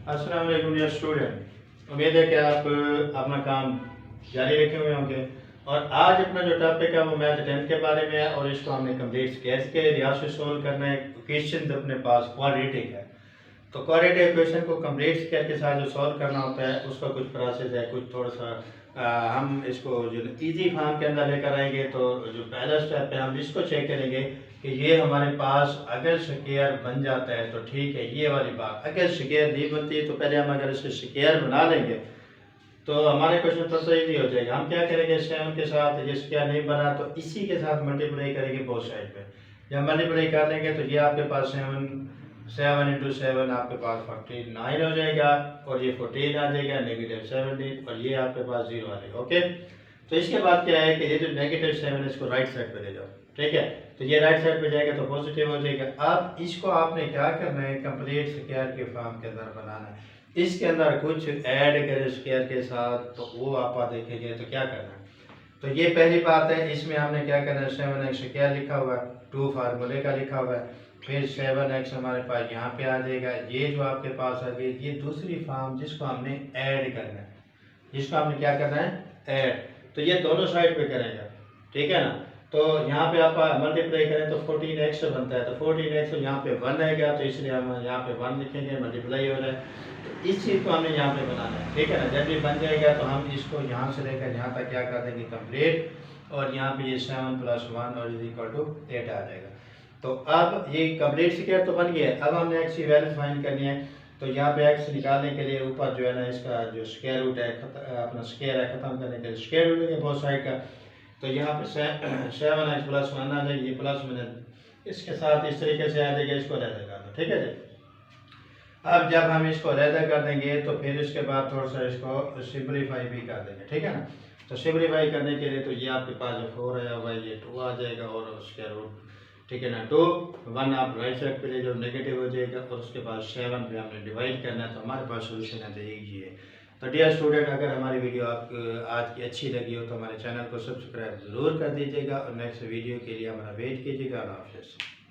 अस्सलाम वालेकुम dear student, उम्मीद है कि आप अपना काम जारी रखे हुए होंगे। और आज अपना जो टॉपिक है वो मैथ 10 के बारे में है और इसको हमने कंप्लीट कैसे रियाज़ सोल्व करना है। क्वेश्चन अपने पास क्वाड्रेटिक है, तो क्वाड्रेटिक इक्वेशन को कंप्लीट स्केयर के साथ जो सॉल्व करना होता है उसका कुछ प्रोसेस है, कुछ थोड़ा सा हम इसको जो इजी फॉर्म के अंदर लेकर आएंगे। तो जो पहला स्टेप है हम इसको चेक करेंगे कि ये हमारे पास अगर स्केयर बन जाता है तो ठीक है, ये वाली बात। अगर स्केयर नहीं बनती है तो पहले हम अगर इसे स्केयर बना लेंगे तो हमारे क्वेश्चन थोड़ा सा ईजी हो जाएगा। हम क्या करेंगे, 7 के साथ ये स्केयर नहीं बना तो इसी के साथ मल्टीप्लाई करेंगे बोथ साइड पे। जब मल्टीप्लाई कर लेंगे तो ये आपके पास 7 इंटू 7 आपके पास 49 हो जाएगा और ये 14 आ जाएगा, -17 और ये आपके पास 0 आ जाएगा। ओके, तो इसके बाद क्या है कि ये जो -7 है इसको राइट साइड पे ले जाओ। ठीक है, तो ये राइट साइड पे जाएगा तो पॉजिटिव हो जाएगा। अब इसको आपने क्या करना है, कंप्लीट स्क्वायर के फॉर्म के अंदर बनाना है। इसके अंदर कुछ ऐड करें स्क्वायर के साथ तो वो आप देखेंगे तो क्या करना है। तो ये पहली बात है, इसमें हमने क्या करना है, 7x स्क्वायर लिखा हुआ है, 2 फार्मूले का लिखा हुआ है, फिर 7x हमारे पास यहाँ पे आ जाएगा। ये जो आपके पास आ गई ये दूसरी फॉर्म जिसको हमने ऐड करना है, जिसको हमने क्या करना है, ऐड। तो ये दोनों साइड पे करेंगे, ठीक है ना। तो यहाँ पे आप मल्टीप्लाई करें तो 14x बनता है, तो 14x यहाँ पे 1 आएगा तो इसलिए हम यहाँ पे 1 लिखेंगे, मल्टीप्लाई हो रहा है। तो इस चीज़ को हमने यहाँ पे बनाना है, ठीक है ना। जब ये बन जाएगा तो हम इसको यहाँ से लेकर यहाँ तक क्या कर देंगे, कंप्लीट। और यहाँ पे ये 7 + 1 और = 8 आ जाएगा। तो अब ये कंप्लीट स्क्वायर तो बन गया। अब हमने x की वैल्यू फाइंड करनी है। तो यहाँ पे x निकालने के लिए ऊपर जो है ना इसका जो स्क्वायर रूट है, अपना स्क्वायर है खत्म करने के लिए स्क्वायर रूट है बहुत साइड का। तो यहाँ पे 7x + 1 आ जाएगी, ये प्लस मैंने इसके साथ इस तरीके से आ जाएगा, इसको रद्द कर दो, ठीक है जी। अब जब हम इसको रद्द कर देंगे तो फिर इसके बाद थोड़ा सा इसको सिंपलीफाई भी कर देंगे, ठीक है ना। तो सिंपलीफाई करने के लिए तो ये आपके पास जो 4 आया हुआ है ये 2 आ जाएगा और उसके रूट, ठीक है ना, 2 1 आप राइट साइड पे ले जाओ, नेगेटिव हो जाएगा और उसके बाद 7 पे हमने डिवाइड करना है। तो हमारे पास सोल्यूशन है, तो यही है। तो डियर स्टूडेंट, अगर हमारी वीडियो आपको आज की अच्छी लगी हो तो हमारे चैनल को सब्सक्राइब ज़रूर कर दीजिएगा और नेक्स्ट वीडियो के लिए हमारा वेट कीजिएगा। अल्लाह हाफ़िज़।